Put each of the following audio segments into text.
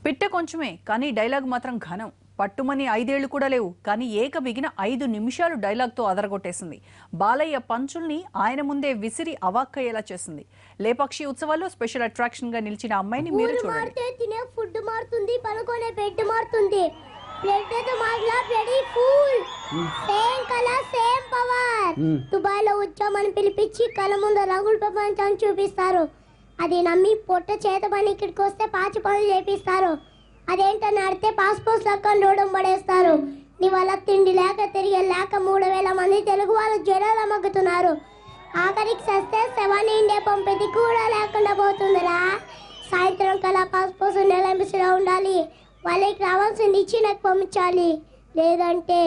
పిట్ట కొంచెమే కానీ డైలాగ్ మాత్రం ఘనం. పట్టుమని 5 ఏళ్లు కూడా లేవు కానీ ఏక బిగిన 5 నిమిషాలు డైలాగ్తో అదరగొట్టేసింది. బాలయ్య పంచుల్ని ఆయన ముందే విసిరి అవాక్కయ్యేలా చేసింది. లేపక్షి ఉత్సవాల్లో స్పెషల్ అట్రాక్షన్ గా నిలిచిన అమ్మాయిని మీరు చూడండి. తినే ఫుడ్ మారుతుంది, పడుకునే బెడ్ మారుతుంది. బ్లడ్ తో మాట్లా bloody full same colour same power. దుబాయ్లో ఉద్యమని పిలిపించి కళ్ళ ముందు రంగుల ప్రపంచాన్ని చూపిస్తారు. అది నమ్మి పొట్ట చేత పని ఇక్కడికి వస్తే పాచి పనులు చేపిస్తారు. అదేంటని అడితే పాస్పోర్ట్ లెక్కని రోడ్డు పడేస్తారు. నీ వల్ల తిండి లేక తిరిగి లేక 3000 మంది తెలుగు వాళ్ళు జ్వరాలు అమ్మగుతున్నారు. ఆఖరికి సస్తే శవాన్ని ఇండియా పంపేది కూడా లేకుండా పోతుందిరా. సాయంత్రం కల్లా పాస్పోర్ట్ నిలబిసిలో ఉండాలి. వాళ్ళకి రావాల్సింది ఇచ్చి నాకు పంపించాలి, లేదంటే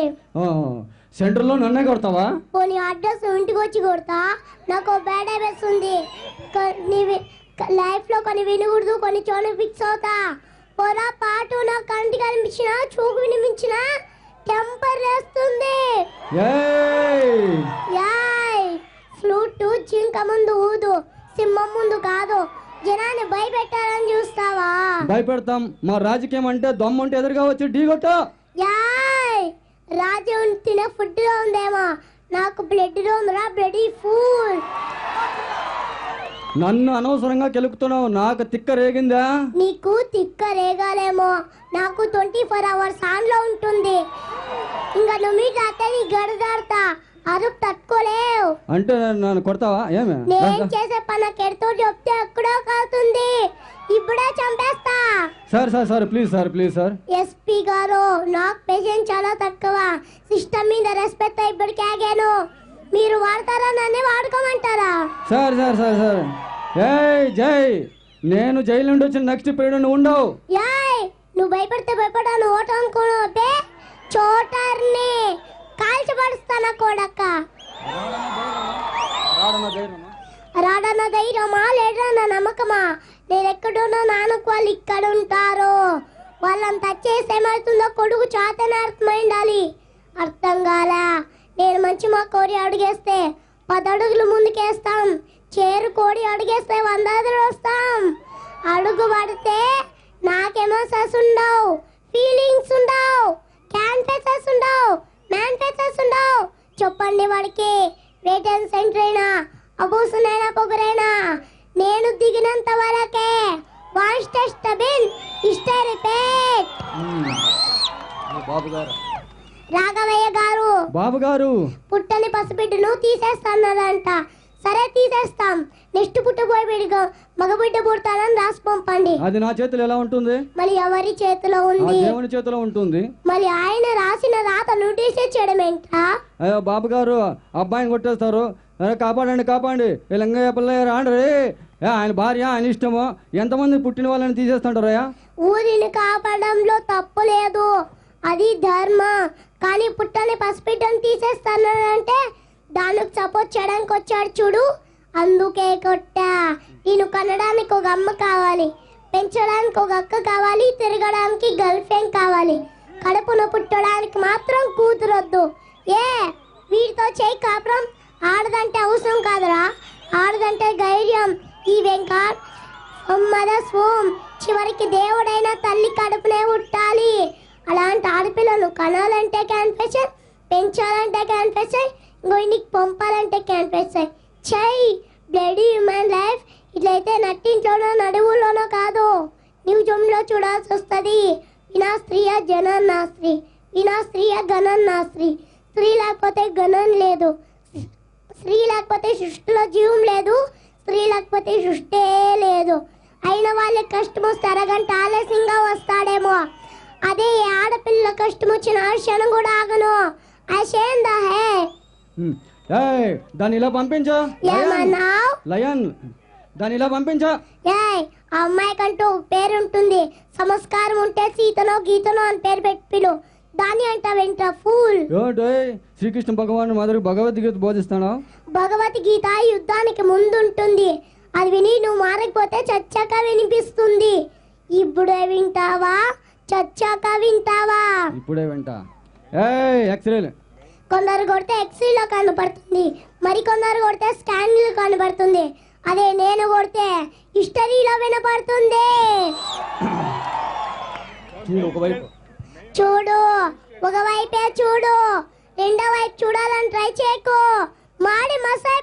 సెంటర్లో నన్నే కొడతావా? పోనీ అడ్రస్ ఇంటికి వచ్చి కొడతా. నాకు బ్యాడ్ హ్యాబిట్స్ ఉంది. లైఫ్లో కొన్ని వినకూడదు, కొన్ని చోటు ఫిక్స్ అవుతా. పొరా పాటు నాకు కంటికి కనిపించిన చూపు వినిపించిన టెంపర్ వేస్తుంది. ఫ్లూట్ జింక ముందు ఊదు, సింహం ముందు కాదు. జనాన్ని భయపెట్టాలని చూస్తావా? భయపెడతాం. మా రాజకీయం అంటే దమ్ముంటే ఎదురుగా వచ్చి ఢీ కొట్ట. రాజ్యం తినే ఫుడ్ లో ఉందేమో, నాకు బ్లడ్ లో ఉందిరా. Bloody full. నన్ను అనవసరంగా కెలుకుతున్నావు. నాకు తిక్క రేగిందా? నీకు తిక్క రేగాలేమో, నాకు 24 hours ఆన్ లో ఉంటుంది. ఇంకా నువ్వు రాతే నీ గడదాడతా. అరుపు తట్టుకోలేవు. అంటే నన్ను కొడతావా? ఏమే నేను చేసే పని కెడుతూ చెప్తే ఎక్కడో కాలుతుంది. ఇప్పుడే చంపేస్తా. Sir please sir. ఎస్పీ గారు, నాకు పేషెంట్ చాలా తక్కువ. సిస్టమ్ మీద రెస్పెక్ట్ ఇప్పటికి ఆగాను. మీరు వాడతారా, నన్నే వాడుకోమంటారా? సార్ జై నేను జైలు నుండి వచ్చిన నెక్స్ట్ పీరియడ్ నువ్వు ఉండవు. నువ్వు భయపడితే భయపడాను. ఓటు అనుకోను. చోటర్ని కాల్చబడుస్తానా కొడక్క. రాడన్న ధైర్యమా, లేడన్న నమ్మకమా? నేను ఎక్కడున్నా నాన్నకు వాళ్ళు ఇక్కడ ఉంటారు. వాళ్ళని టచ్ చేసి ఏమవుతుందో కొడుకు చాతనే అర్థమైండాలి. అర్థం కాలా? నేను మంచి మా కోడి అడుగేస్తే 10 అడుగులు ముందుకేస్తాం. చేరు కోడి అడుగేస్తే 100 అడుగులు వస్తాం. అడుగు పడితే నాకెమోషన్స్ ఉండవు, ఫీలింగ్స్ ఉండవు, క్యాన్ ఫేసెస్ ఉండవు, మ్యాన్ ఫేసెస్ ఉండవు. చెప్పండి వాడికి. వెయిట్ అండ్ సెంటర్ అయినా అబూసునైనా పొగరైనా నేను దిగినంత వరకే. వాయిస్ టెస్ట్ బిన్ ఇష్ట రిపీట్. రాఘవయ్య గారు, బాబు గారు, పుట్టని పసిబిడ్డను తీసేస్తానంట. సరే తీసేస్తాం. నెక్స్ట్ పుట్టబోయే బిడ్డగా మగబిడ్డ పుడతానని రాసి పంపండి. అది నా చేతిలో ఎలా ఉంటుంది? మరి ఎవరి చేతిలో ఉంది? దేవుని చేతిలో ఉంటుంది. మరి ఆయన రాసిన రాతను తీసేయడం ఏంటా? అయ్యో బాబు గారు, అబ్బాయిని కొట్టేస్తారు. కాపాడండి. లింగయ్య పిల్లయ్య రాండ్రీ. ఆయన భార్య, ఆయన ఇష్టమో. ఎంతమంది పుట్టిన వాళ్ళని తీసేస్తుంటారయ్యా? ఊరిని కాపాడంలో తప్పు లేదు, అది ధర్మం. కానీ పుట్టని పసిబిడ్డను తీసేస్తానంటే దానికి సపోర్ట్ చేయడానికి వచ్చాడు చూడు, అందుకే కొట్టా. నేను కనడానికి ఒక అమ్మ కావాలి, పెంచడానికి ఒక అక్క కావాలి, తిరగడానికి గర్ల్ ఫ్రెండ్ కావాలి. కడుపున పుట్టడానికి మాత్రం కూతురొద్దు. వీటితో చేయి కాపురం. ఆడదంటే అవసరం కాదురా, ఆడదంటే ధైర్యం. ఈ వెంకట్ మదర్స్ హోమ్. చివరికి దేవుడైన తల్లి కడుపునే పుట్టాలి. అలాంటి ఆడపిల్లలు కనాలంటే క్యాన్ఫెషన్, పెంచాలంటే క్యాన్ఫెషన్, ఇంటికి పంపాలంటే క్యాన్ఫెషన్. చెయ్యి బ్లడీ హ్యూమన్ లైఫ్. ఇట్లయితే నట్టింట్లోనో నడువుల్లోనో కాదు, న్యూజంలో చూడాల్సి వస్తుంది. వినా స్త్రీయ జనం నా స్త్రీ, వినా స్త్రీయ గణం నా స్త్రీ. స్త్రీ లేకపోతే గణం లేదు, స్త్రీ లేకపోతే సృష్టిలో జీవం లేదు, స్త్రీ లేకపోతే సృష్టి లేదు. అయిన వాళ్ళకి కష్టం వస్తే అరగంట ఆలస్యంగా వస్తాడేమో, అదే ఆడపిల్ల కష్టం వచ్చిన క్షణం కూడా ఆగను. అశేందా హే. దాన్ని ఇలా పంపించా. లయన్, దాన్ని ఇలా పంపించా. అమ్మాయికంటూ పేరుంటుంది, సంస్కారం ఉంటే సీతనో గీతనో అని పేరు పెట్టి పిలు. దాని అంటావేంట ఫూల్? శ్రీకృష్ణ భగవాన్ మాదిరి భగవద్గీత బోధిస్తాను. భగవద్గీత యుద్ధానికి ముందుంటుంది. అది విని నువ్వు మారకపోతే చచ్చాక వినిపిస్తుంది. ఇప్పుడే వింటావా, చచ్చాక వింటావా? ఇప్పుడే వింటా. ఎక్స్రేలు కొందరు కొడితే ఎక్స్రేలో కనబడుతుంది, మరి కొందరు కొడితే స్కాన్లో కనబడుతుంది. అదే నేను కొడితే హిస్టరీలో వినపడుతుంది. చూడు ఒకవైపు. చూడు ఒకవైపే చూడు, రెండో వైపు చూడాలని ట్రై చేయకు. మాడి మసాయి